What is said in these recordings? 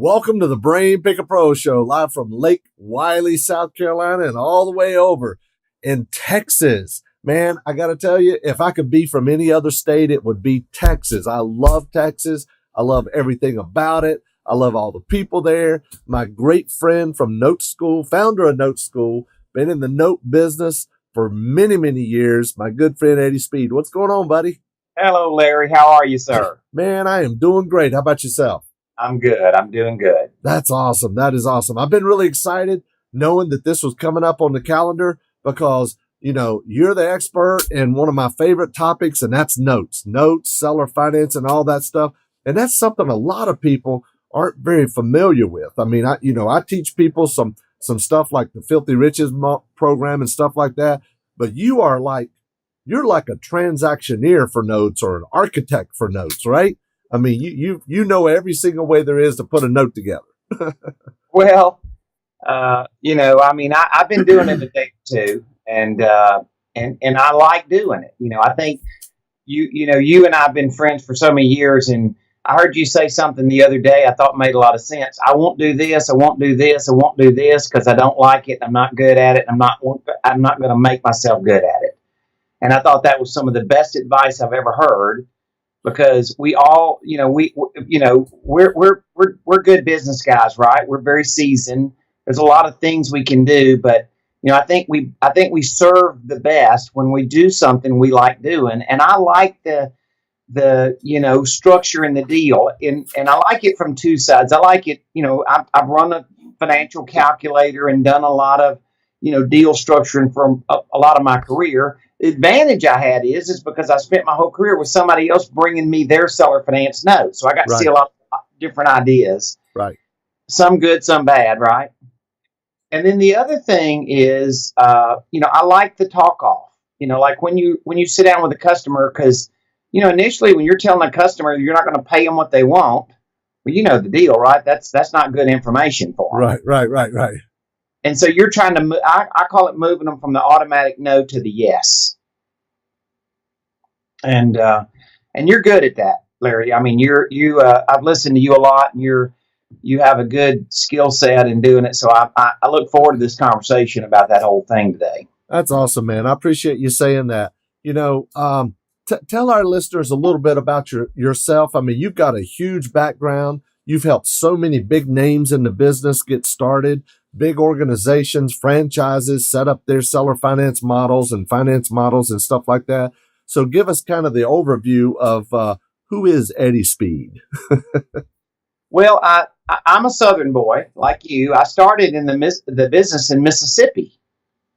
Welcome to the Brain Picker Pro Show, live from Lake Wiley, South Carolina, and all the way over in Texas. Man, I got to tell you, if I could be from any other state, it would be Texas. I love Texas. I love everything about it. I love all the people there. My great friend from Note School, founder of Note School, been in the note business for many, many years. My good friend, Eddie Speed. What's going on, buddy? Hello, Larry. How are you, sir? Man, I am doing great. How about yourself? I'm good. I'm doing good. That's awesome. That is awesome. I've been really excited knowing that this was coming up on the calendar because, you know, you're the expert in one of my favorite topics, and that's notes, seller finance, and all that stuff. And that's something a lot of people aren't very familiar with. I mean, I teach people some stuff like the Filthy Riches program and stuff like that. But you're like a transactioneer for notes or an architect for notes, right? I mean, you know every single way there is to put a note together. Well, I've been doing it a day or two, and I like doing it. I think you and I have been friends for so many years, and I heard you say something the other day I thought made a lot of sense. I won't do this. I won't do this. I won't do this because I don't like it. I'm not good at it. I'm not going to make myself good at it. And I thought that was some of the best advice I've ever heard. Because we all, we're good business guys, right? We're very seasoned. There's a lot of things we can do, but I think we serve the best when we do something we like doing. And I like the structure in the deal, and I like it from two sides. I like it, I've run a financial calculator and done a lot of deal structuring for a lot of my career. The advantage I had is because I spent my whole career with somebody else bringing me their seller finance notes. So I got to see a lot of different ideas. Right. Some good, some bad, right? And then the other thing is, I like the talk off. Like when you sit down with a customer, because, initially when you're telling a customer you're not going to pay them what they want, well, you know the deal, right? That's not good information for them. Right. And so you're trying to, I call it moving them from the automatic no to the yes. And you're good at that, Larry. I mean, I've listened to you a lot, and you have a good skill set in doing it. So I look forward to this conversation about that whole thing today. That's awesome, man. I appreciate you saying that. Tell our listeners a little bit about yourself. I mean, you've got a huge background. You've helped so many big names in the business get started. Big organizations, franchises set up their seller finance models and stuff like that. So give us kind of the overview of who is Eddie Speed. Well, I'm a Southern boy like you. I started in the business in Mississippi.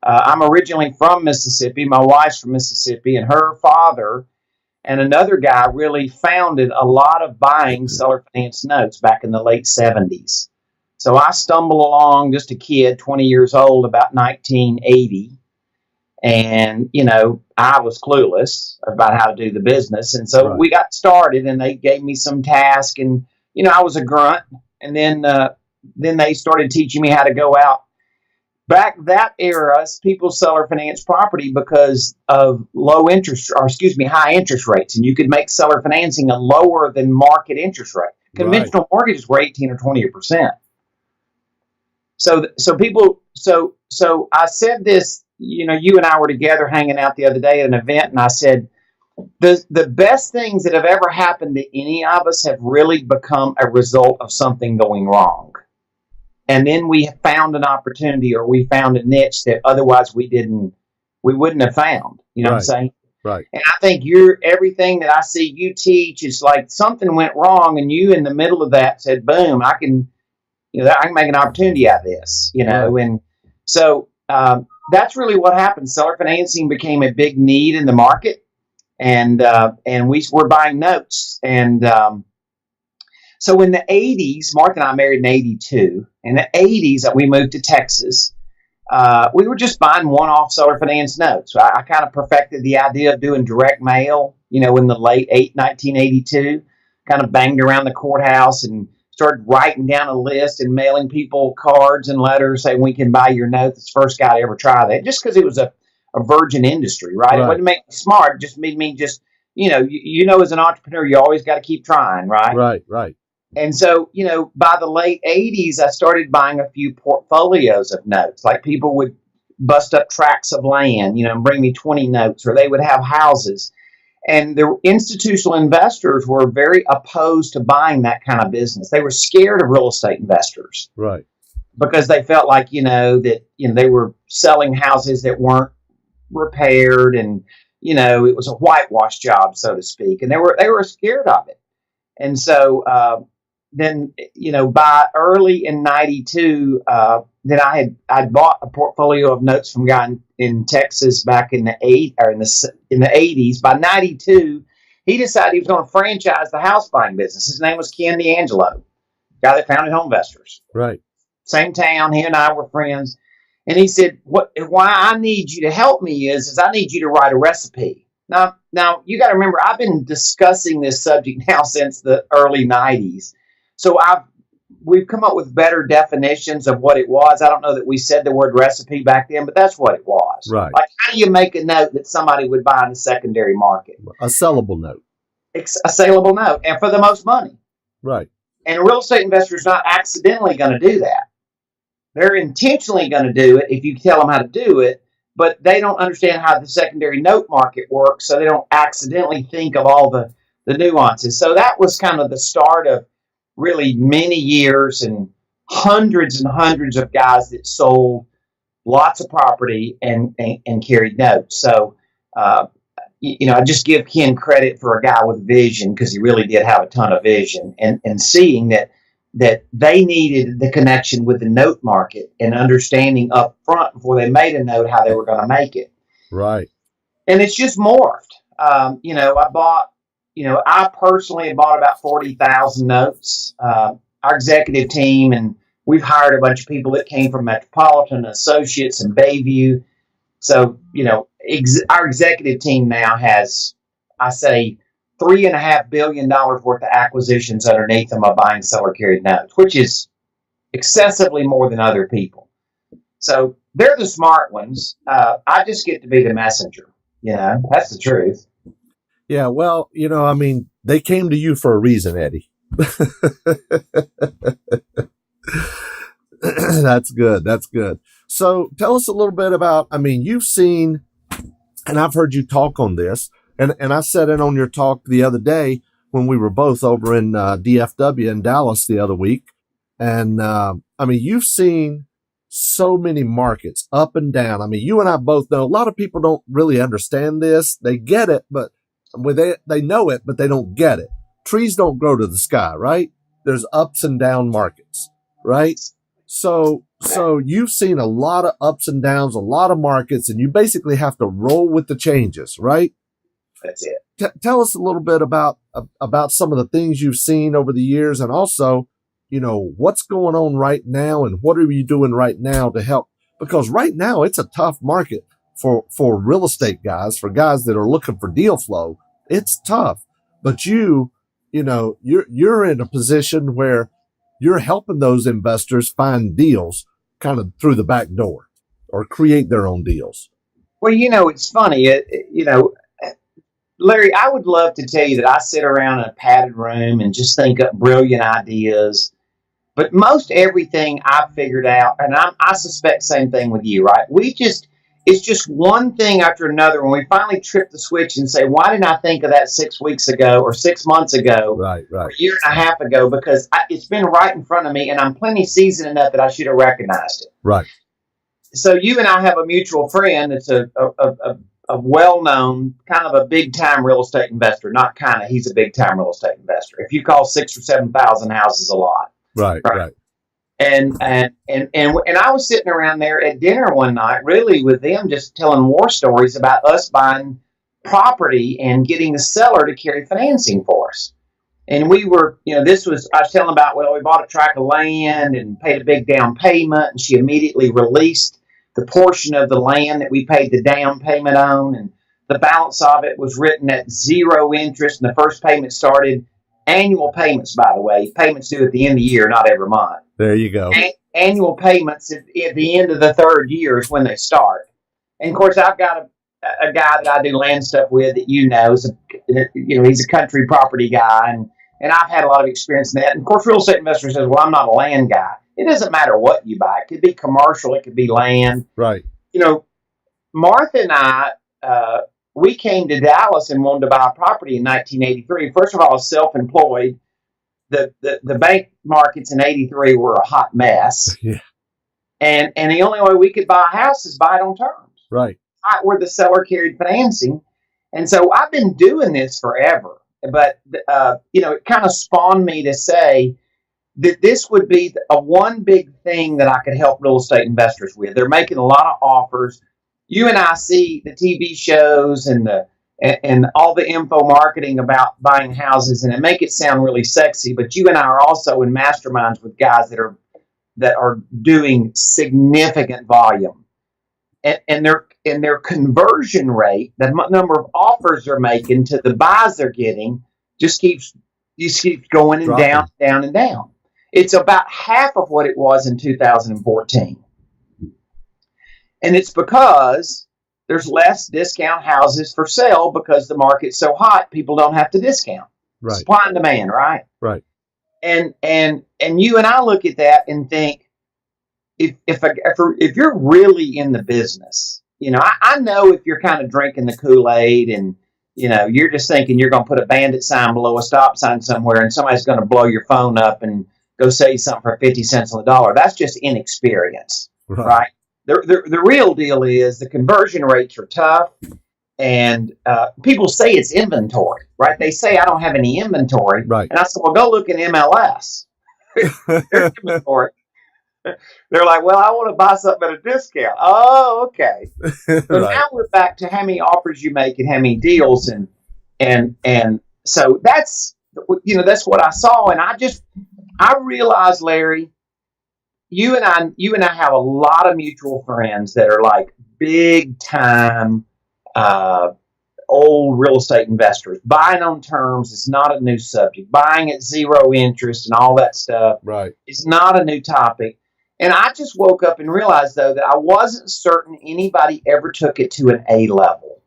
I'm originally from Mississippi. My wife's from Mississippi, and her father and another guy really founded a lot of buying seller finance notes back in the late 70s. So I stumbled along, just a kid, 20 years old, about 1980. And, I was clueless about how to do the business. And so we got started, and they gave me some task, and, I was a grunt. And then they started teaching me how to go out. Back that era, people seller finance property because of high interest rates. And you could make seller financing a lower than market interest rate. Conventional mortgages were 18 or 20%. So I said this, you and I were together hanging out the other day at an event, and I said, the best things that have ever happened to any of us have really become a result of something going wrong. And then we found an opportunity, or we found a niche that otherwise we wouldn't have found. You know what I'm saying? Right. And I think everything that I see you teach is like something went wrong, and you in the middle of that said, boom, I can make an opportunity out of this, and so that's really what happened. Seller financing became a big need in the market, and we were buying notes. And so in the 80s, Mark and I married in 82. In the 80s, we moved to Texas. We were just buying one-off seller finance notes. I kind of perfected the idea of doing direct mail, in the late 1982, kind of banged around the courthouse and started writing down a list and mailing people cards and letters saying, we can buy your note. That's the first guy to ever try that, just because it was a virgin industry, right? It wouldn't make me smart. It just made me as an entrepreneur, you always got to keep trying, right? Right. And so, by the late 80s, I started buying a few portfolios of notes. Like people would bust up tracts of land, and bring me 20 notes, or they would have houses. And the institutional investors were very opposed to buying that kind of business. They were scared of real estate investors Right. because they felt like, that, they were selling houses that weren't repaired, and, it was a whitewash job, so to speak. And they were scared of it. And so, then, by early in '92, then I'd bought a portfolio of notes from a guy in Texas back in the '80s. By '92, he decided he was going to franchise the house buying business. His name was Ken D'Angelo, guy that founded Home Investors. Right. Same town. He and I were friends. And he said, why I need you to help me is I need you to write a recipe. Now you got to remember, I've been discussing this subject now since the early '90s. So we've come up with better definitions of what it was. I don't know that we said the word recipe back then, but that's what it was. Right. Like, how do you make a note that somebody would buy in the secondary market? A sellable note. It's a saleable note, and for the most money. Right. And a real estate investor is not accidentally going to do that. They're intentionally going to do it if you tell them how to do it, but they don't understand how the secondary note market works, so they don't accidentally think of all the nuances. So that was kind of the start of really many years and hundreds of guys that sold lots of property and carried notes. So, I just give Ken credit for a guy with vision, because he really did have a ton of vision, and seeing that they needed the connection with the note market and understanding up front before they made a note how they were going to make it. Right. And it's just morphed. I personally bought about 40,000 notes. Our executive team, and we've hired a bunch of people that came from Metropolitan Associates and Bayview. So, our executive team now has, I say, $3.5 billion worth of acquisitions underneath them of buying seller carried notes, which is excessively more than other people. So they're the smart ones. I just get to be the messenger. That's the truth. Yeah. Well, they came to you for a reason, Eddie. That's good. That's good. So tell us a little bit about, you've seen, and I've heard you talk on this, and I said it on your talk the other day when we were both over in DFW in Dallas the other week. And, you've seen so many markets up and down. You and I both know a lot of people don't really understand this. They get it, but they know it, but they don't get it. Trees don't grow to the sky, right? There's ups and down markets, right? So you've seen a lot of ups and downs, a lot of markets, and you basically have to roll with the changes, right? That's it. Tell us a little bit about some of the things you've seen over the years, and also, what's going on right now and what are you doing right now to help? Because right now it's a tough market for real estate guys, for guys that are looking for deal flow. It's tough, but you're in a position where you're helping those investors find deals kind of through the back door or create their own deals. Well, it's funny. Larry, I would love to tell you that I sit around in a padded room and just think up brilliant ideas. But most everything I've figured out, and I suspect same thing with you, right? It's just one thing after another. When we finally trip the switch and say, why didn't I think of that 6 weeks ago or 6 months ago, right. or a year and a half ago? Because it's been right in front of me, and I'm plenty seasoned enough that I should have recognized it. Right. So you and I have a mutual friend that's a well-known, kind of a big-time real estate investor. Not kind of, he's a big-time real estate investor. If you call 6,000 or 7,000 houses a lot. Right. And I was sitting around there at dinner one night, really with them, just telling war stories about us buying property and getting the seller to carry financing for us. And we were, I was telling about, we bought a tract of land and paid a big down payment, and she immediately released the portion of the land that we paid the down payment on, and the balance of it was written at 0 interest, and the first payment started. Annual payments, by the way, payments due at the end of the year, not every month. There you go. Annual payments at the end of the third year is when they start. And of course, I've got a guy that I do land stuff with that is he's a country property guy, and And I've had a lot of experience in that. And of course, real estate investor says, well, I'm not a land guy. It doesn't matter what you buy. It could be commercial. It could be land. Right. You know, Martha and I, we came to Dallas and wanted to buy a property in 1983. First of all, I was self-employed. The bank markets in 83 were a hot mess. Yeah. And the only way we could buy a house is buy it on terms. Right. Where the seller carried financing. And so I've been doing this forever. But, it kind of spawned me to say that this would be a one big thing that I could help real estate investors with. They're making a lot of offers. You and I see the TV shows and all the info marketing about buying houses, and it make it sound really sexy. But you and I are also in masterminds with guys that are doing significant volume, and their conversion rate, the number of offers they're making to the buys they're getting, just keeps going and Dropping. down and down. It's about half of what it was in 2014. And it's because there's less discount houses for sale because the market's so hot, people don't have to discount. Right. Supply and demand, right? Right. And you and I look at that and think, if you're really in the business, I know if you're kind of drinking the Kool-Aid and you're just thinking you're going to put a bandit sign below a stop sign somewhere and somebody's going to blow your phone up and go say something for 50 cents on the dollar. That's just inexperience, right? The real deal is the conversion rates are tough, and people say it's inventory, right? They say I don't have any inventory, right? And I said, well, go look in MLS. There's inventory. They're like, well, I want to buy something at a discount. Oh, okay. So right. Now we're back to how many offers you make and how many deals, and so that's what I saw, and I realized, Larry, you and I have a lot of mutual friends that are like big time old real estate investors. Buying on terms is not a new subject. Buying at zero interest and all that stuff is not a new topic. And I just woke up and realized, though, that I wasn't certain anybody ever took it to an A level.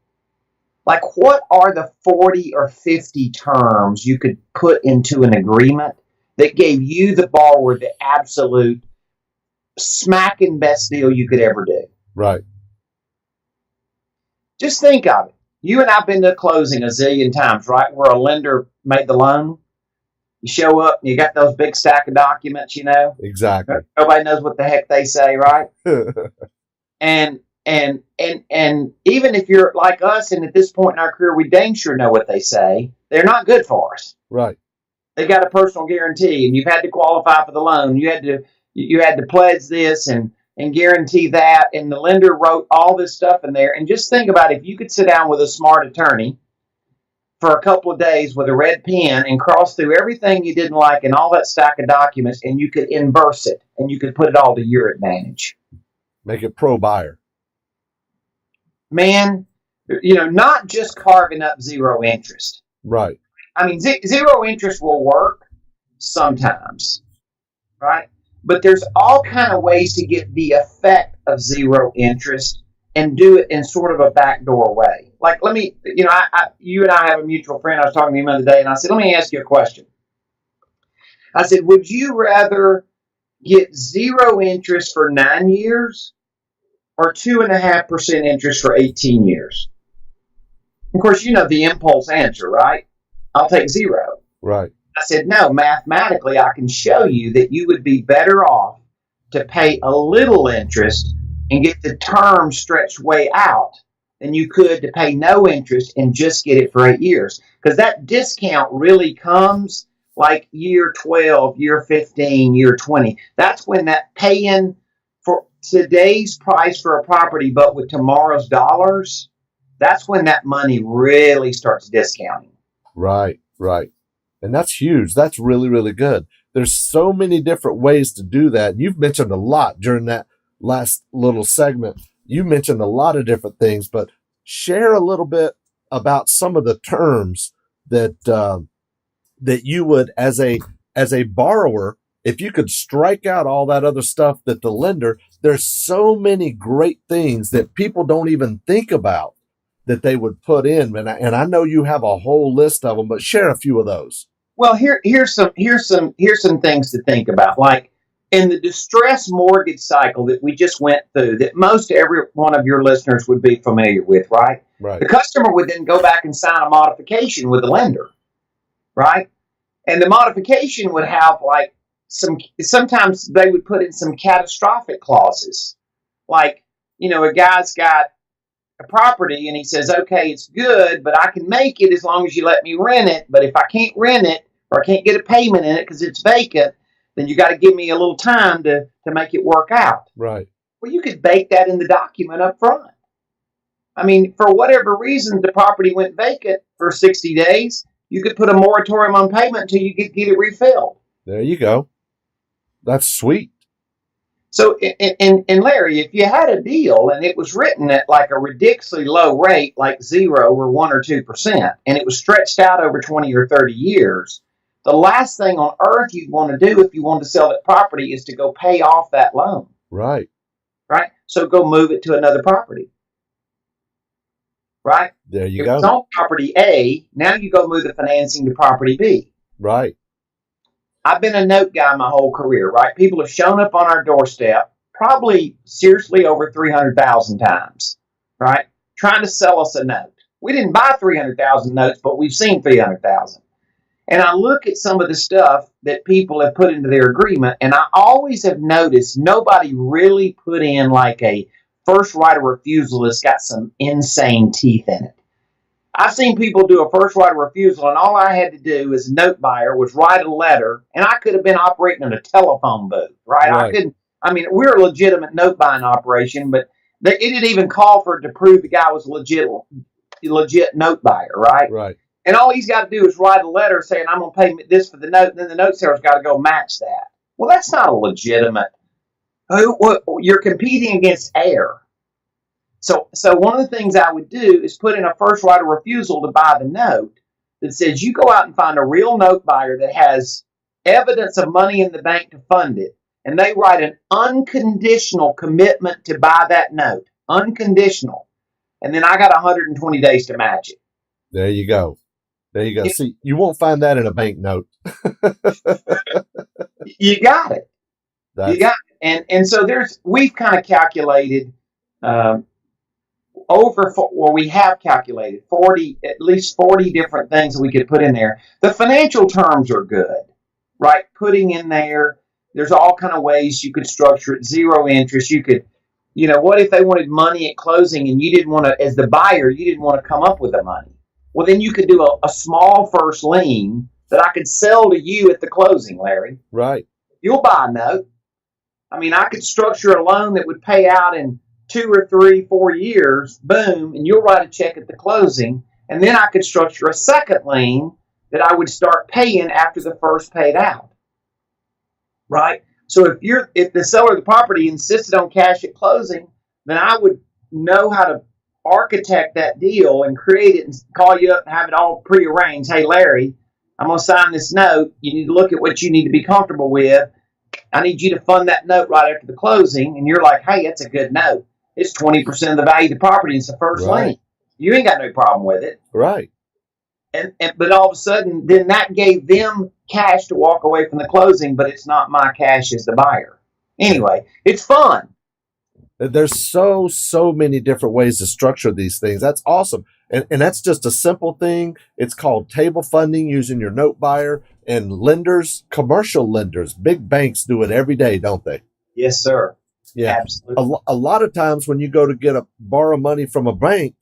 Like, what are the 40 or 50 terms you could put into an agreement that gave you, the borrower, the absolute smacking best deal you could ever do? Right. Just think of it. You and I have been to closing a zillion times, right? Where a lender made the loan. You show up and you got those big stack of documents, Exactly. Nobody knows what the heck they say, right? And even if you're like us, and at this point in our career, we dang sure know what they say, they're not good for us. Right. They got a personal guarantee, and you've had to qualify for the loan. You had to pledge this and guarantee that, and the lender wrote all this stuff in there. And just think about if you could sit down with a smart attorney for a couple of days with a red pen and cross through everything you didn't like and all that stack of documents, and you could inverse it, and you could put it all to your advantage. Make it pro buyer. Man, not just carving up zero interest. Right. I mean, zero interest will work sometimes, right? But there's all kind of ways to get the effect of zero interest and do it in sort of a backdoor way. Like, let me, you and I have a mutual friend. I was talking to him the other day, and I said, let me ask you a question. I said, would you rather get zero interest for 9 years or 2.5% interest for 18 years? Of course, the impulse answer, right? I'll take zero. Right. I said, no, mathematically, I can show you that you would be better off to pay a little interest and get the term stretched way out than you could to pay no interest and just get it for 8 years. Because that discount really comes like year 12, year 15, year 20. That's when that paying for today's price for a property, but with tomorrow's dollars, that's when that money really starts discounting. Right. And that's huge. That's really, really good. There's so many different ways to do that. You've mentioned a lot during that last little segment. You mentioned a lot of different things, but share a little bit about some of the terms that you would, as a borrower, if you could strike out all that other stuff that the lender, there's so many great things that people don't even think about that they would put in. And I know you have a whole list of them, but share a few of those. Well, here's some things to think about. Like in the distress mortgage cycle that we just went through, that most every one of your listeners would be familiar with, right? The Right. customer would then go back and sign a modification with the lender, right? And the modification would have like sometimes they would put in some catastrophic clauses, like a guy's got a property and he says, okay, it's good, but I can make it as long as you let me rent it. But if I can't rent it or I can't get a payment in it because it's vacant, then you got to give me a little time to make it work out. Right. Well, you could bake that in the document up front. I mean, for whatever reason, the property went vacant for 60 days. You could put a moratorium on payment until you get it refilled. There you go. That's sweet. So, and Larry, if you had a deal and it was written at like a ridiculously low rate, like 0 or 1 or 2%, and it was stretched out over 20 or 30 years, the last thing on earth you'd want to do if you wanted to sell that property is to go pay off that loan, Right. right? So go move it to another property, right? There you If it's go. on property A, now you go move the financing to property B. Right. I've been a note guy my whole career, right? People have shown up on our doorstep probably seriously over 300,000 times, right? Trying to sell us a note. We didn't buy 300,000 notes, but we've seen 300,000. And I look at some of the stuff that people have put into their agreement, and I always have noticed nobody really put in like a first right of refusal that's got some insane teeth in it. I've seen people do a first right of refusal, and all I had to do as a note buyer was write a letter, and I could have been operating in a telephone booth, right? I Right. couldn't. I mean, we're a legitimate note buying operation, but it didn't even call for it to prove the guy was a legit note buyer, right? Right. And all he's got to do is write a letter saying, I'm going to pay this for the note, and then the note seller's got to go match that. Well, that's not a legitimate. You're competing against air. So one of the things I would do is put in a first right of refusal to buy the note that says you go out and find a real note buyer that has evidence of money in the bank to fund it, and they write an unconditional commitment to buy that note. Unconditional. And then I got 120 days to match it. There you go. There you go. It- See, you won't find that in a bank note. You got it. That's You got it. And so we've kind of calculated um, we have calculated at least 40 different things that we could put in there. The financial terms are good, right? Putting in there's all kind of ways you could structure it. 0 interest. You could, what if they wanted money at closing and you didn't want to, as the buyer, you didn't want to come up with the money? Well, then you could do a small first lien that I could sell to you at the closing, Larry. right. You'll buy a note. I mean, I could structure a loan that would pay out in 2 or 3, 4 years, boom, and you'll write a check at the closing. And then I could structure a second lien that I would start paying after the first paid out. Right? So if the seller of the property insisted on cash at closing, then I would know how to architect that deal and create it and call you up and have it all prearranged. Hey, Larry, I'm going to sign this note. You need to look at what you need to be comfortable with. I need you to fund that note right after the closing. And you're like, hey, that's a good note. It's 20% of the value of the property. It's the first Right. lien. You ain't got no problem with it. Right. But all of a sudden, then that gave them cash to walk away from the closing, but it's not my cash as the buyer. Anyway, it's fun. There's so many different ways to structure these things. That's awesome. And that's just a simple thing. It's called table funding using your note buyer, and lenders, commercial lenders, big banks do it every day, don't they? Yes, sir. Yeah. Absolutely. A lot of times when you go to borrow money from a bank,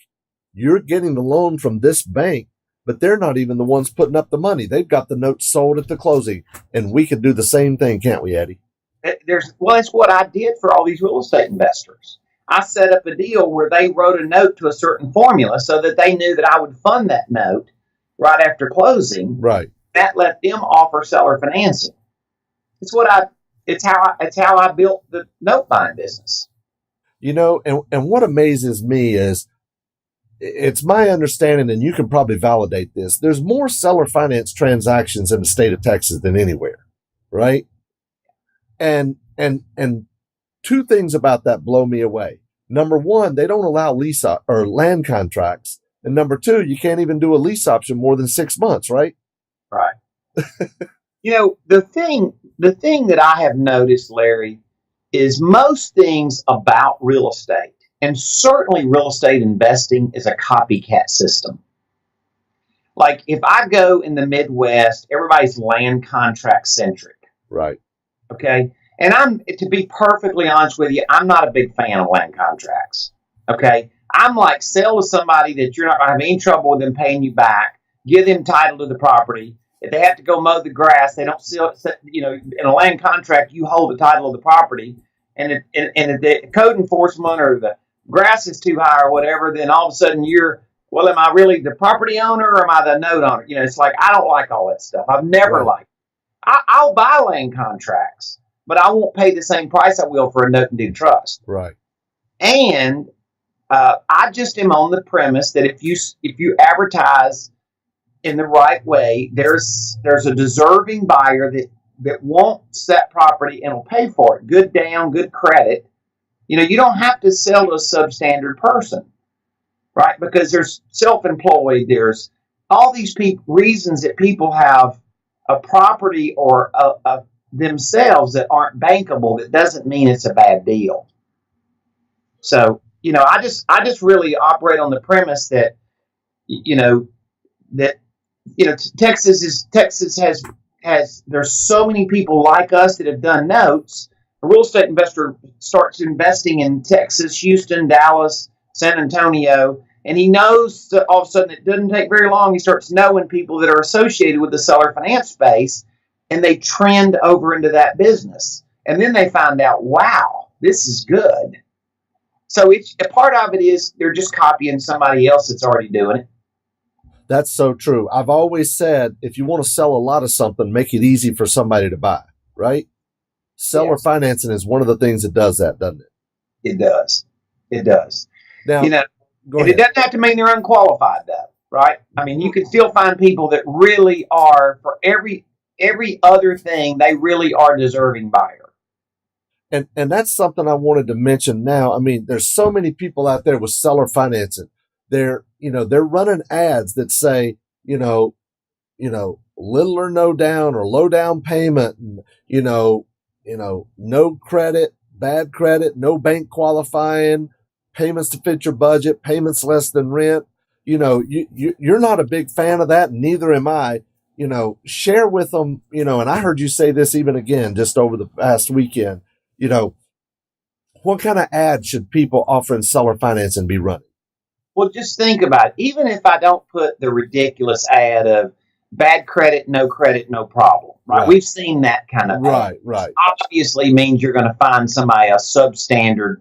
you're getting the loan from this bank, but they're not even the ones putting up the money. They've got the note sold at the closing, and we could do the same thing, can't we, Eddie? It's what I did for all these real estate investors. I set up a deal where they wrote a note to a certain formula so that they knew that I would fund that note right after closing. Right. That let them offer seller financing. It's how I built the note buying business. And what amazes me is it's my understanding, and you can probably validate this, there's more seller finance transactions in the state of Texas than anywhere, right? And two things about that blow me away. Number one, they don't allow lease or land contracts. And number two, you can't even do a lease option more than 6 months, right? Right. The thing that I have noticed, Larry, is most things about real estate, and certainly real estate investing, is a copycat system. Like if I go in the Midwest, everybody's land contract centric. Right. Okay. And to be perfectly honest with you, I'm not a big fan of land contracts. Okay. I'm like, sell to somebody that you're not going to have any trouble with them paying you back, give them title to the property. If they have to go mow the grass, they don't sell, in a land contract, you hold the title of the property. And if the code enforcement or the grass is too high or whatever, then all of a sudden well, am I really the property owner or am I the note owner? It's like, I don't like all that stuff. I've never Right. liked it. I'll buy land contracts, but I won't pay the same price I will for a note and deed trust. Right. And I just am on the premise that if you advertise in the right way, there's a deserving buyer that wants that property and will pay for it. Good down, good credit. You don't have to sell to a substandard person, right? Because there's self-employed, there's all these reasons that people have a property or themselves that aren't bankable. That doesn't mean it's a bad deal. So, I just really operate on the premise that, Texas has there's so many people like us that have done notes. A real estate investor starts investing in Texas, Houston, Dallas, San Antonio, and he knows that all of a sudden it doesn't take very long. He starts knowing people that are associated with the seller finance space, and they trend over into that business. And then they find out, wow, this is good. So a part of it is they're just copying somebody else that's already doing it. That's so true. I've always said, if you want to sell a lot of something, make it easy for somebody to buy, right? Seller financing is one of the things that does that, doesn't it? It does. It does. Now, and it doesn't have to mean they're unqualified, though, right? I mean, you can still find people that really are, for every other thing, they really are deserving buyer. And that's something I wanted to mention now. I mean, there's so many people out there with seller financing. They're running ads that say, little or no down or low down payment, and, no credit, bad credit, no bank qualifying, payments to fit your budget, payments less than rent. You're not a big fan of that, and neither am I. Share with them, and I heard you say this even again just over the past weekend. What kind of ad should people offering seller financing be running? Well, just think about it. Even if I don't put the ridiculous ad of bad credit, no problem, right? We've seen that kind of ad. Right. Obviously means you're going to find somebody a substandard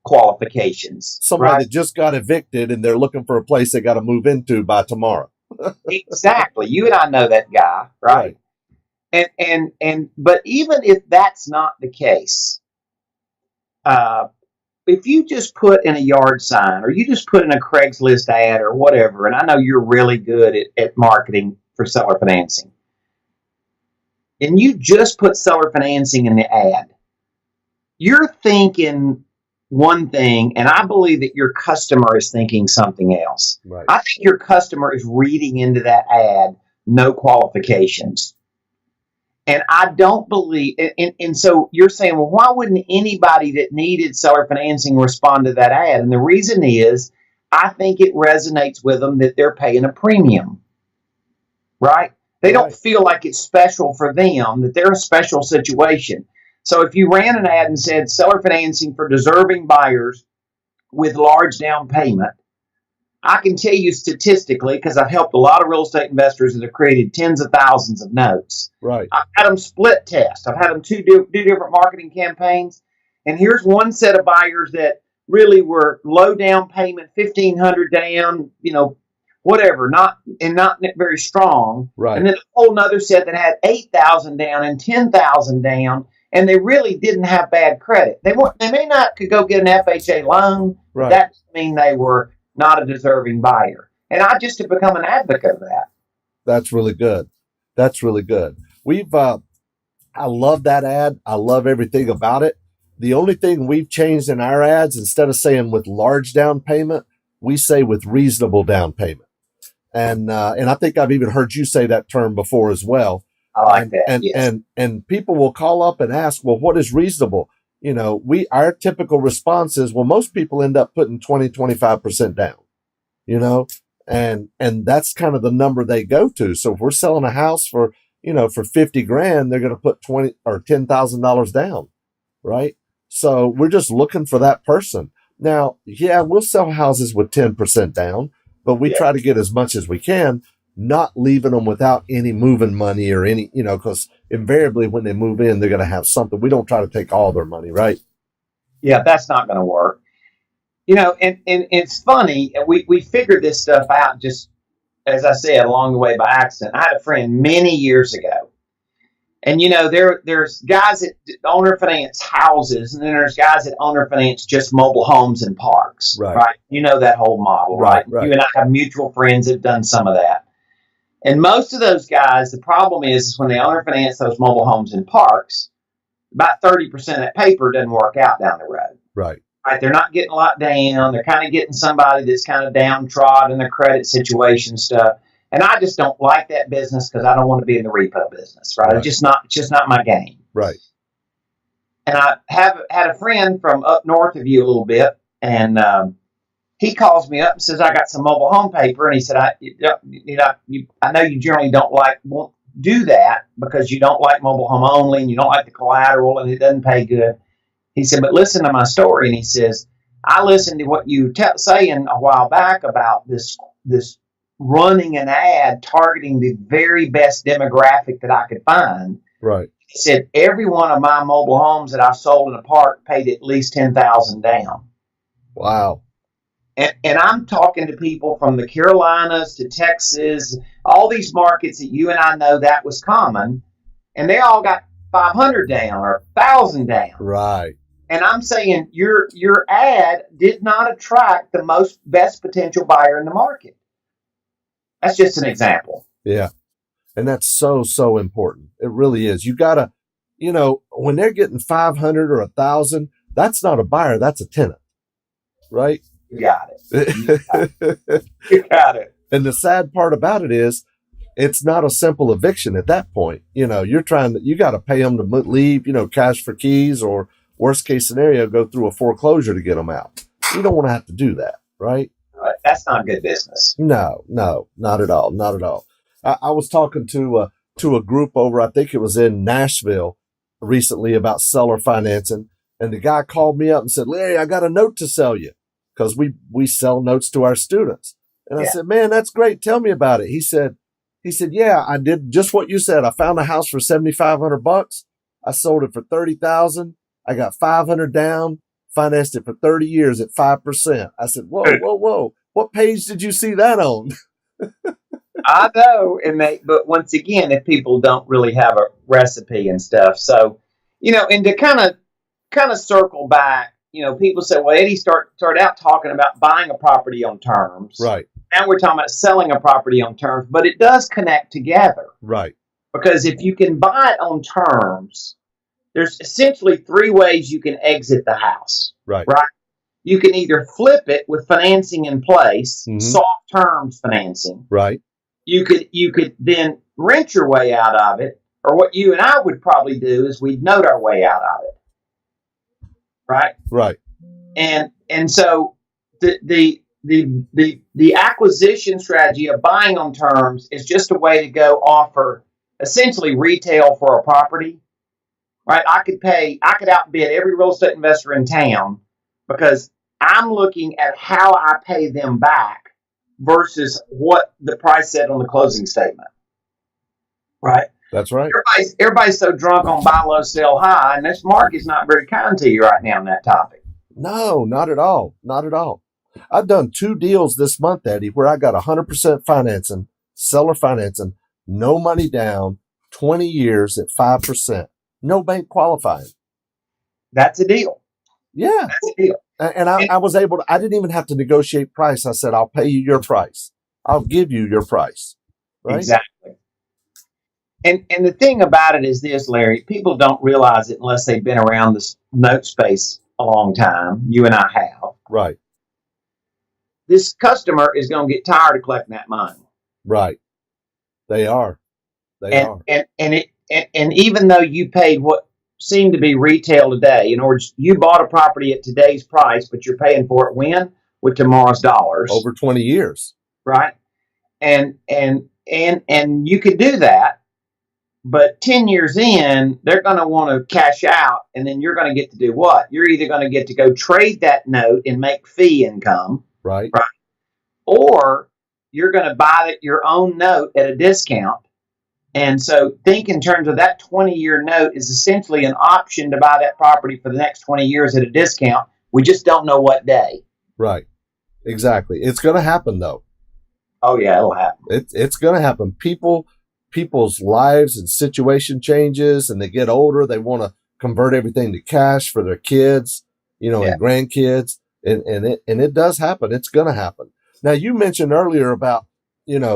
qualifications. Somebody that just got evicted and they're looking for a place they got to move into by tomorrow. Exactly. You and I know that guy, right? But even if that's not the case, if you just put in a yard sign or you just put in a Craigslist ad or whatever, and I know you're really good at marketing for seller financing, and you just put seller financing in the ad, you're thinking one thing, and I believe that your customer is thinking something else. Right. I think your customer is reading into that ad no qualifications. And I don't believe, and so you're saying, well, why wouldn't anybody that needed seller financing respond to that ad? And the reason is, I think it resonates with them that they're paying a premium, right? They don't feel like it's special for them, that they're a special situation. So if you ran an ad and said seller financing for deserving buyers with large down payment, I can tell you statistically, because I've helped a lot of real estate investors that have created tens of thousands of notes. Right. I've had them split test. I've had them do different marketing campaigns. And here's one set of buyers that really were low down payment, 1,500 down, whatever, not very strong. Right. And then a whole nother set that had 8,000 down and 10,000 down. And they really didn't have bad credit. They may not could go get an FHA loan. Right. That doesn't mean they were not a deserving buyer. And I just have become an advocate of that. That's really good. I love that ad. I love everything about it. The only thing we've changed in our ads, instead of saying with large down payment, we say with reasonable down payment. And I think I've even heard you say that term before as well. I like And, that. and, Yes. and people will call up and ask, well, what is reasonable? Our typical response is, well, most people end up putting 20, 25% down, you know, and that's kind of the number they go to. So if we're selling a house for 50 grand, they're going to put 20 or $10,000 down. Right. So we're just looking for that person. Now, yeah, we'll sell houses with 10% down, but we try to get as much as we can, not leaving them without any moving money or any, because invariably when they move in, they're going to have something. We don't try to take all their money, right? Yeah, that's not going to work. And it's funny. We figured this stuff out just, as I said, along the way by accident. I had a friend many years ago. And there's guys that owner finance houses, and then there's guys that owner finance just mobile homes and parks. Right. You know that whole model, right? You and I have mutual friends that have done some of that. And most of those guys, the problem is when they owner finance those mobile homes and parks, about 30% of that paper doesn't work out down the road. Right. They're not getting locked down. They're kind of getting somebody that's kind of downtrodden in their credit situation stuff. And I just don't like that business because I don't want to be in the repo business, right? It's just not my game. Right. And I have had a friend from up north of you a little bit, and he calls me up and says, I got some mobile home paper. And he said, I know you generally won't do that because you don't like mobile home only and you don't like the collateral and it doesn't pay good. He said, but listen to my story. And he says, I listened to what you saying a while back about this running an ad targeting the very best demographic that I could find. Right. He said, every one of my mobile homes that I sold in a park paid at least $10,000 down. Wow. And I'm talking to people from the Carolinas to Texas, all these markets that you and I know that was common, and they all got 500 down or 1,000 down. Right. And I'm saying your ad did not attract the best potential buyer in the market. That's just an example. Yeah. And that's so, so important. It really is. You gotta, when they're getting 500 or 1,000, that's not a buyer. That's a tenant. Right. You got it. You got it. And the sad part about it is it's not a simple eviction at that point. You got to pay them to leave, cash for keys, or worst case scenario, go through a foreclosure to get them out. You don't want to have to do that. Right. That's not good business. No, not at all. Not at all. I was talking to a group over, I think it was in Nashville recently, about seller financing. And the guy called me up and said, Larry, I got a note to sell you, because we sell notes to our students. And I said, man, that's great. Tell me about it. He said, yeah, I did just what you said. I found a house for $7,500. I sold it for $30,000. I got 500 down, financed it for 30 years at 5%. I said, whoa. What page did you see that on? I know. But once again, if people don't really have a recipe and stuff. So, and to kind of circle back, people say, well, Eddie started out talking about buying a property on terms. Right. Now we're talking about selling a property on terms, but it does connect together. Right. Because if you can buy it on terms, there's essentially three ways you can exit the house. Right. Right. You can either flip it with financing in place, soft terms financing. Right. You could then rent your way out of it, or what you and I would probably do is we'd note our way out of it. Right. Right. And so the acquisition strategy of buying on terms is just a way to go offer essentially retail for a property. Right. I could outbid every real estate investor in town because I'm looking at how I pay them back versus what the price said on the closing statement. Right. That's right. Everybody's so drunk on buy low, sell high, and this market's not very kind to you right now on that topic. No, not at all. Not at all. I've done 2 deals this month, Eddie, where I got 100% financing, seller financing, no money down, 20 years at 5%, no bank qualifying. That's a deal. Yeah. That's a deal. And I was able to, I didn't even have to negotiate price. I said, I'll pay you your price. I'll give you your price. Right? Exactly. And the thing about it is this, Larry, people don't realize it unless they've been around this note space a long time. You and I have. Right. This customer is going to get tired of collecting that money. Right. They are. They are. And even though you paid what seemed to be retail today, in other words, you bought a property at today's price, but you're paying for it when? With tomorrow's dollars. Over 20 years. Right. And you could do that, but 10 years in, they're going to want to cash out, and then you're going to get to do what? You're either going to get to go trade that note and make fee income, right? Or you're going to buy your own note at a discount. And so think in terms of that 20-year note is essentially an option to buy that property for the next 20 years at a discount. We just don't know what day. Right. Exactly. It's going to happen, though. Oh, yeah, it'll happen. It's going to happen. People's lives and situation changes, and they get older. They want to convert everything to cash for their kids, and grandkids. And it does happen. It's going to happen. Now, you mentioned earlier about,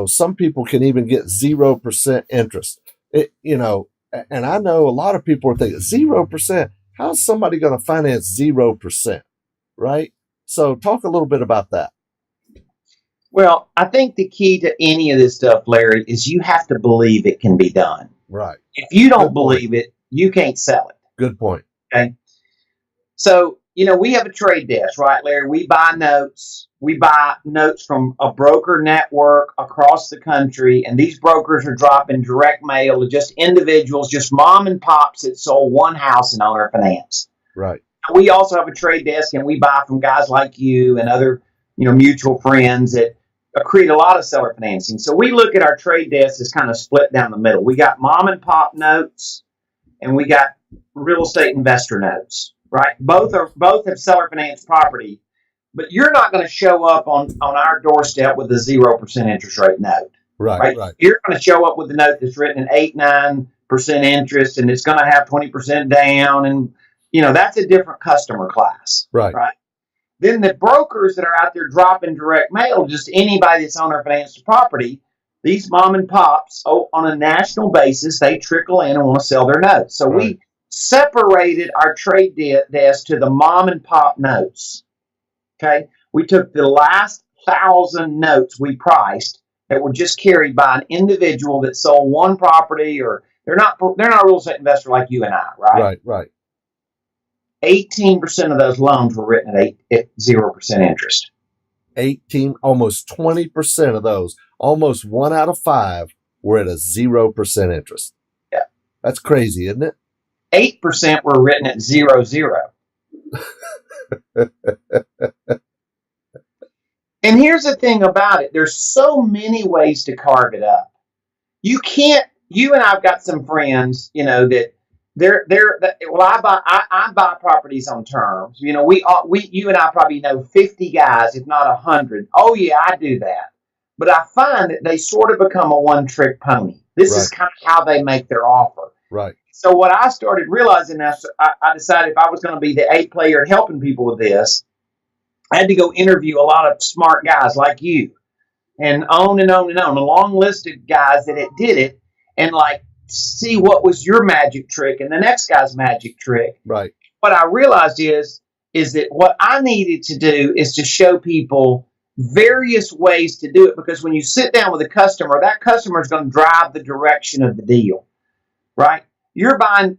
some people can even get 0% interest. And I know a lot of people are thinking 0%. How's somebody going to finance 0%? Right? So talk a little bit about that. Well, I think the key to any of this stuff, Larry, is you have to believe it can be done. Right. If you don't believe it, you can't sell it. Good point. Okay. So, we have a trade desk, right, Larry? We buy notes. We buy notes from a broker network across the country, and these brokers are dropping direct mail to just individuals, just mom and pops that sold one house in owner finance. Right. We also have a trade desk, and we buy from guys like you and other, mutual friends that create a lot of seller financing. So we look at our trade desk as kind of split down the middle. We got mom and pop notes, and we got real estate investor notes. Right, both have seller finance property, but you're not going to show up on our doorstep with a 0% interest rate note. Right. You're going to show up with a note that's written at 8-9% interest, and it's going to have 20% down, and that's a different customer class. Right. Then the brokers that are out there dropping direct mail, just anybody that's owner financed property, these mom and pops on a national basis, they trickle in and want to sell their notes. So we separated our trade desk to the mom and pop notes. Okay. We took the last 1,000 notes we priced that were just carried by an individual that sold one property, or they're not a real estate investor like you and I, right? Right. 18% of those loans were written at 0% interest. 18, almost 20% of those, almost 1 out of 5 were at a 0% interest. Yeah. That's crazy, isn't it? 8% were written at 0.0. And here's the thing about it. There's so many ways to carve it up. You and I've got some friends, that I buy properties on terms. You and I probably know 50 guys, if not 100. Oh yeah, I do that. But I find that they sort of become a one-trick pony. This is kind of how they make their offer. Right. So what I started realizing after I decided if I was going to be the A player and helping people with this, I had to go interview a lot of smart guys like you, and on and on and on, a long list of guys that did it, and see what was your magic trick and the next guy's magic trick. Right. What I realized is that what I needed to do is to show people various ways to do it, because when you sit down with a customer, that customer is going to drive the direction of the deal, right? You're buying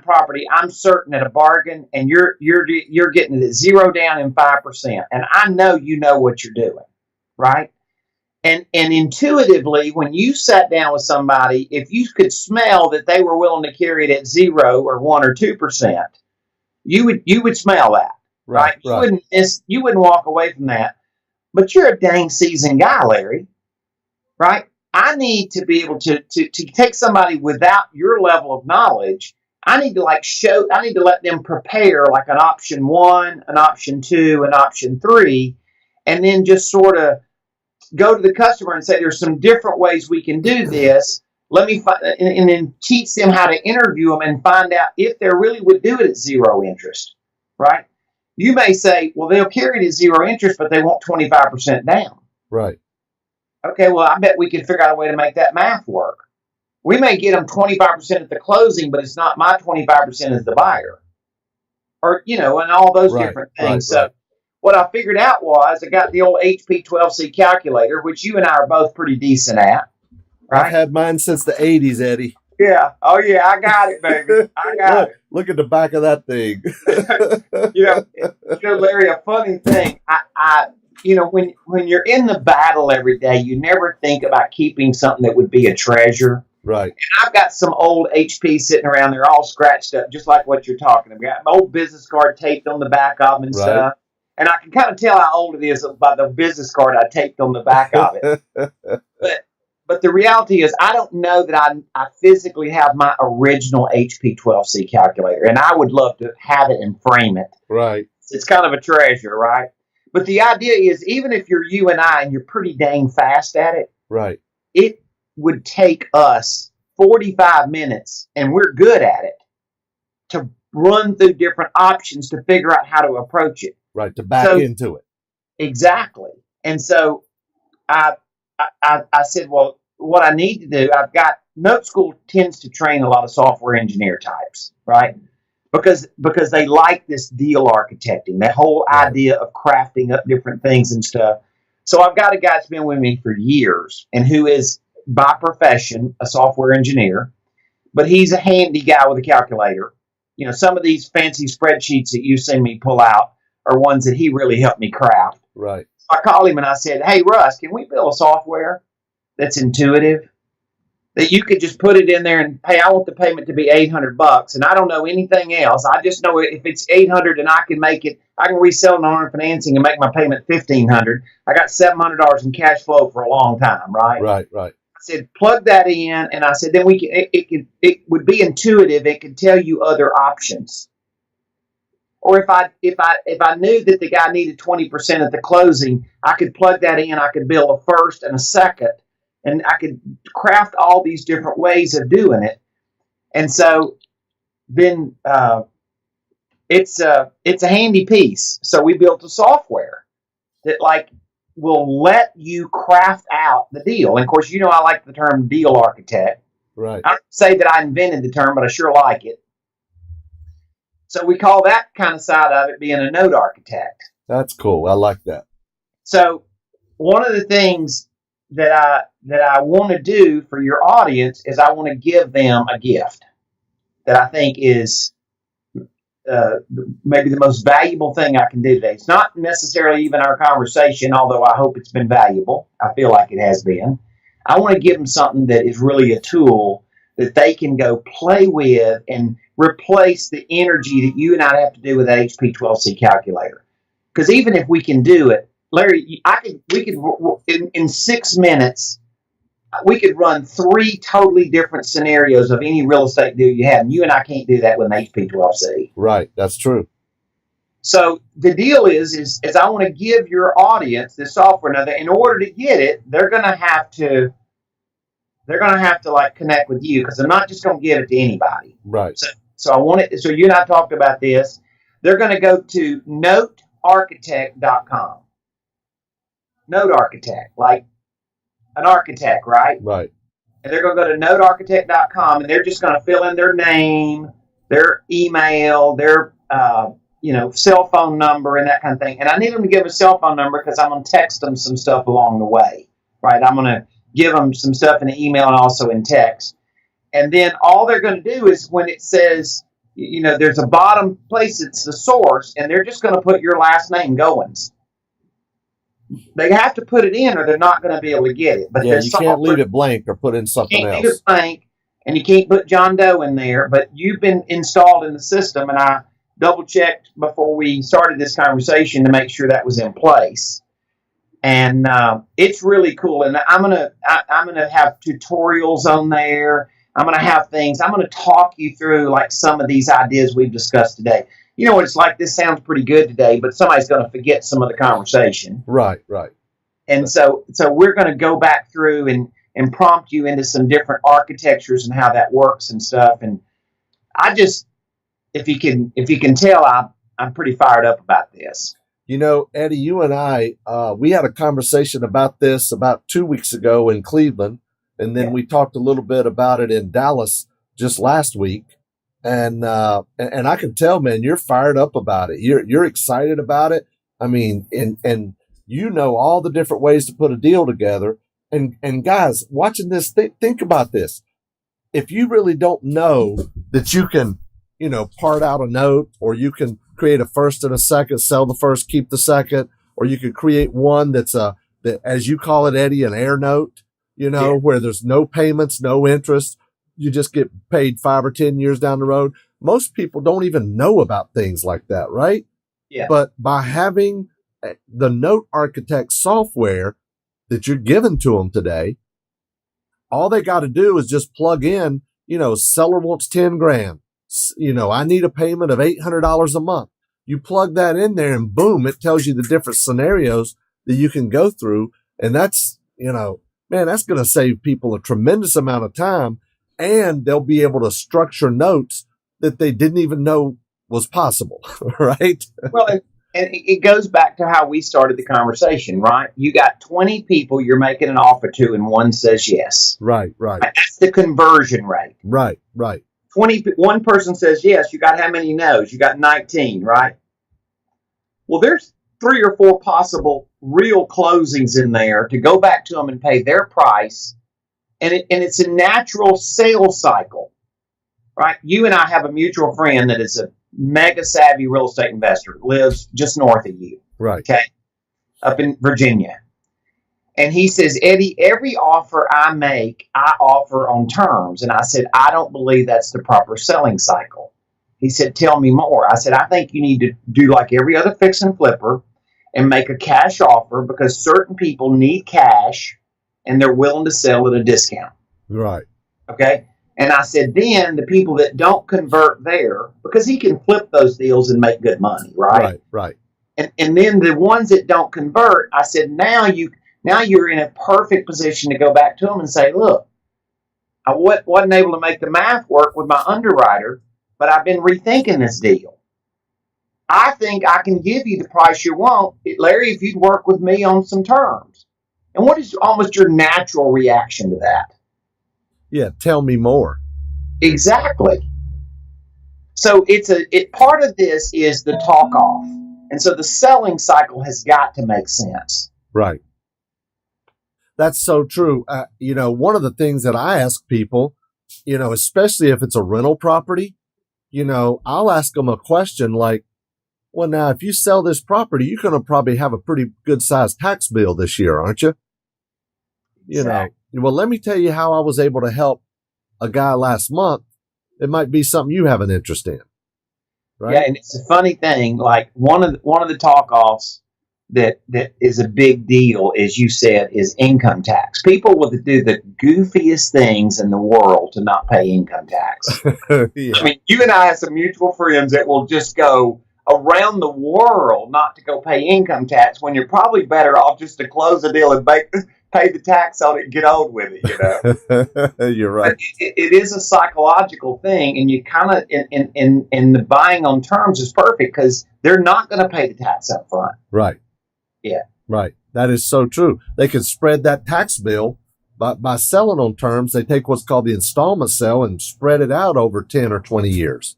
property, I'm certain, at a bargain, and you're getting it at 0 down and 5%. And I know you know what you're doing, right? And intuitively, when you sat down with somebody, if you could smell that they were willing to carry it at 0 or 1 or 2%, you would smell that, right? You wouldn't walk away from that. But you're a dang seasoned guy, Larry, right? I need to be able to take somebody without your level of knowledge. I need to let them prepare like an option 1, an option 2, an option 3, and then just sort of go to the customer and say, there's some different ways we can do this. Let me and then teach them how to interview them and find out if they really would do it at 0 interest, right? You may say, well, they'll carry it at 0 interest, but they want 25% down. Right. Okay, well, I bet we can figure out a way to make that math work. We may get them 25% at the closing, but it's not my 25% as the buyer. Or, and all those different things. So what I figured out was I got the old HP 12C calculator, which you and I are both pretty decent at. I've right? had mine since the 80s, Eddie. Yeah. Oh yeah, I got it, baby. I got Look at the back of that thing. it. you know, Larry, a funny thing. When you're in the battle every day, you never think about keeping something that would be a treasure. Right. I've got some old HP sitting around there, all scratched up, just like what you're talking about. My old business card taped on the back of them and Right. stuff. And I can kind of tell how old it is by the business card I taped on the back of it. But the reality is, I don't know that I physically have my original HP 12C calculator, and I would love to have it and frame it. Right. It's kind of a treasure, right? But the idea is, even if you're you and I, and you're pretty dang fast at it, Right. it would take us 45 minutes, and we're good at it, to run through different options to figure out how to approach it. Right. To back into it. Exactly. And so I said, well, what I need to do, I've got Note School tends to train a lot of software engineer types, right? Because they like this deal architecting, that whole idea of crafting up different things and stuff. So I've got a guy that's been with me for years and who is by profession a software engineer, but he's a handy guy with a calculator. Some of these fancy spreadsheets that you see me pull out are ones that he really helped me craft. Right. I called him and I said, hey, Russ, can we build a software that's intuitive, that you could just put it in there and, hey, I want the payment to be $800 and I don't know anything else. I just know if it's 800 and I can resell it on owner financing and make my payment 1,500. I got $700 in cash flow for a long time, right? Right. I said, plug that in, and I said, then it would be intuitive. It could tell you other options. Or if I knew that the guy needed 20% at the closing, I could plug that in. I could build a first and a second, and I could craft all these different ways of doing it. And so then it's a handy piece. So we built a software that will let you craft out the deal. And of course, I like the term deal architect. Right. I don't say that I invented the term, but I sure like it. So we call that kind of side of it being a note architect. That's cool. I like that. So one of the things that I want to do for your audience is I want to give them a gift that I think is maybe the most valuable thing I can do today. It's not necessarily even our conversation, although I hope it's been valuable. I feel like it has been. I want to give them something that is really a tool that they can go play with and replace the energy that you and I have to do with that HP 12C calculator. Because even if we can do it, Larry, we could in 6 minutes, we could run 3 totally different scenarios of any real estate deal you have. And you and I can't do that with an HP 12C. Right. That's true. So the deal is I want to give your audience this software. Now, in order to get it, they're going to have to connect with you, because I'm not just going to give it to anybody. Right. So I want it. So you and I talked about this. They're going to go to notearchitect.com. Note architect, like an architect, right? Right. And they're going to go to notearchitect.com, and they're just going to fill in their name, their email, their cell phone number, and that kind of thing. And I need them to give a cell phone number because I'm going to text them some stuff along the way, right? I'm going to give them some stuff in an email and also in text. And then all they're going to do is, when it says, there's a bottom place, it's the source, and they're just going to put your last name, Goins. They have to put it in, or they're not going to be able to get it. But yeah, you can't leave it blank or put in something else. You can't leave it blank, and you can't put John Doe in there. But you've been installed in the system, and I double-checked before we started this conversation to make sure that was in place. And it's really cool. And I'm gonna have tutorials on there. I'm going to have things. I'm going to talk you through some of these ideas we've discussed today. You know what it's like? This sounds pretty good today, but somebody's going to forget some of the conversation. Right. And so we're going to go back through and prompt you into some different architectures and how that works and stuff. And I just, if you can tell, I'm pretty fired up about this. Eddie, you and I, we had a conversation about this about 2 weeks ago in Cleveland. And then we talked a little bit about it in Dallas just last week. And I can tell, man, you're fired up about it. You're excited about it. I mean, and all the different ways to put a deal together. And guys watching this, think about this. If you really don't know that you can, part out a note, or you can create a first and a second, sell the first, keep the second, or you could create one that, as you call it, Eddie, an air note, where there's no payments, no interest. You just get paid 5 or 10 years down the road. Most people don't even know about things like that, right? Yeah. But by having the Note Architect software that you're giving to them today, all they got to do is just plug in, seller wants 10 grand. I need a payment of $800 a month. You plug that in there and boom, it tells you the different scenarios that you can go through. And that's, that's going to save people a tremendous amount of time, and they'll be able to structure notes that they didn't even know was possible, right? Well, and it goes back to how we started the conversation, right? You got 20 people you're making an offer to, and one says yes. Right. That's the conversion rate. Right. One person says yes. You got how many no's? You got 19, right? Well, there's 3 or 4 possible real closings in there to go back to them and pay their price. And it's a natural sales cycle, right? You and I have a mutual friend that is a mega savvy real estate investor, lives just north of you. Right. Okay. Up in Virginia. And he says, Eddie, every offer I make, I offer on terms. And I said, I don't believe that's the proper selling cycle. He said, tell me more. I said, I think you need to do like every other fix and flipper and make a cash offer, because certain people need cash and they're willing to sell at a discount. Right. Okay. And I said, then the people that don't convert there, because he can flip those deals and make good money, right? Right. And then the ones that don't convert, I said, now you're in a perfect position to go back to them and say, look, I wasn't able to make the math work with my underwriter, but I've been rethinking this deal. I think I can give you the price you want, Larry, if you'd work with me on some terms. And what is almost your natural reaction to that? Yeah, tell me more. Exactly. So part of this is the talk off. And so the selling cycle has got to make sense. Right. That's so true. One of the things that I ask people, especially if it's a rental property, I'll ask them a question like, well, now, if you sell this property, you're going to probably have a pretty good sized tax bill this year, aren't you? Exactly. Well, let me tell you how I was able to help a guy last month. It might be something you have an interest in. Right? Yeah. And it's a funny thing. Like one of the talk offs that is a big deal, as you said, is income tax. People will do the goofiest things in the world to not pay income tax. Yeah. I mean, you and I have some mutual friends that will just go around the world not to go pay income tax, when you're probably better off just to close the deal and pay the tax on it and get on with it, You're right. It is a psychological thing, and you kind of in the buying on terms is perfect because they're not going to pay the tax up front. Right. Yeah. Right. That is so true. They can spread that tax bill by selling on terms. They take what's called the installment sale and spread it out over 10 or 20 years.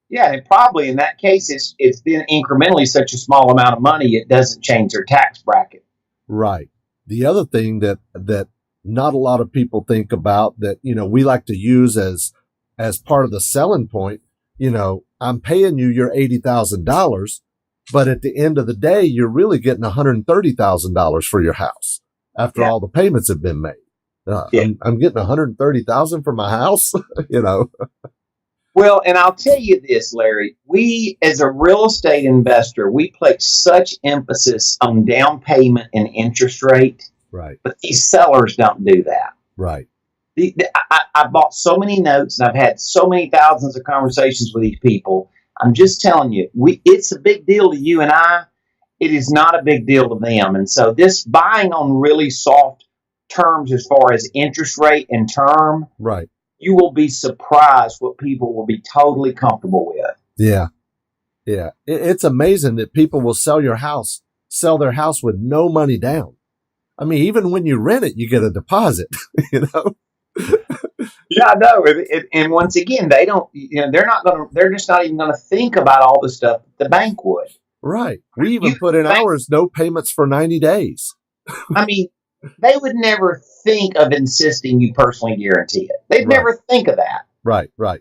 Yeah, and probably in that case, it's been incrementally such a small amount of money, it doesn't change their tax bracket. Right. The other thing that not a lot of people think about that, we like to use as part of the selling point, I'm paying you your $80,000, but at the end of the day, you're really getting $130,000 for your house after all the payments have been made. I'm getting $130,000 for my house, Well, and I'll tell you this, Larry, we as a real estate investor, we place such emphasis on down payment and interest rate. Right. But these sellers don't do that. Right. I bought so many notes and I've had so many thousands of conversations with these people. I'm just telling you, it's a big deal to you and I. It is not a big deal to them. And so this buying on really soft terms as far as interest rate and term. Right. You will be surprised what people will be totally comfortable with. Yeah. Yeah. It's amazing that people will sell their house with no money down. I mean, even when you rent it, you get a deposit, Yeah, I know. And once again, they don't, they're just not even going to think about all the stuff that the bank would. Right. We even put in ours, no payments for 90 days. I mean, they would never think of insisting you personally guarantee it. They'd Right. never think of that. Right. Right.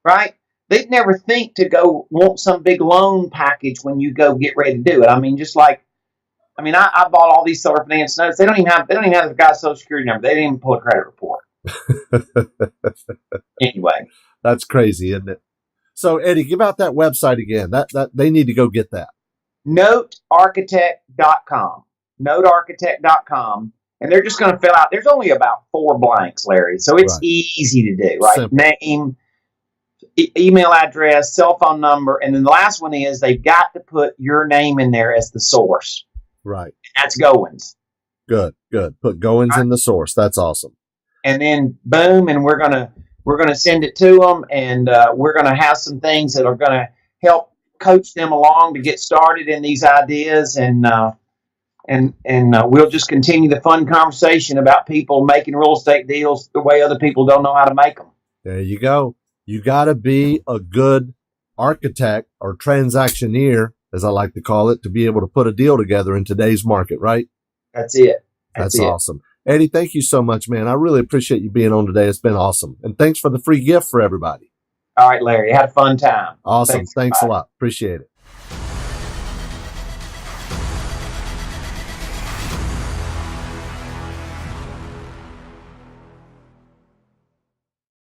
Right? They'd never think to go want some big loan package when you go get ready to do it. I mean, just like, I bought all these seller finance notes. They don't even have the guy's social security number. They didn't even pull a credit report. Anyway, That's crazy, isn't it? So Eddie, give out that website again. That they need to go get that. notearchitect.com. Notearchitect.com. And they're just going to fill out. There's only about 4 blanks, Larry. So it's Right. easy to do, right? Simple. Name, email address, cell phone number, and then the last one is they've got to put your name in there as the source. Right. That's Goins. Good. Put Goins in the source. That's awesome. And then boom, and we're gonna send it to them, and we're gonna have some things that are gonna help coach them along to get started in these ideas, and we'll just continue the fun conversation about people making real estate deals the way other people don't know how to make them. There you go. You got to be a good architect or transactioneer, as I like to call it, to be able to put a deal together in today's market, right? That's it. That's awesome. Eddie, thank you so much, man. I really appreciate you being on today. It's been awesome. And thanks for the free gift for everybody. All right, Larry. Had a fun time. Awesome. Thanks a lot. Appreciate it.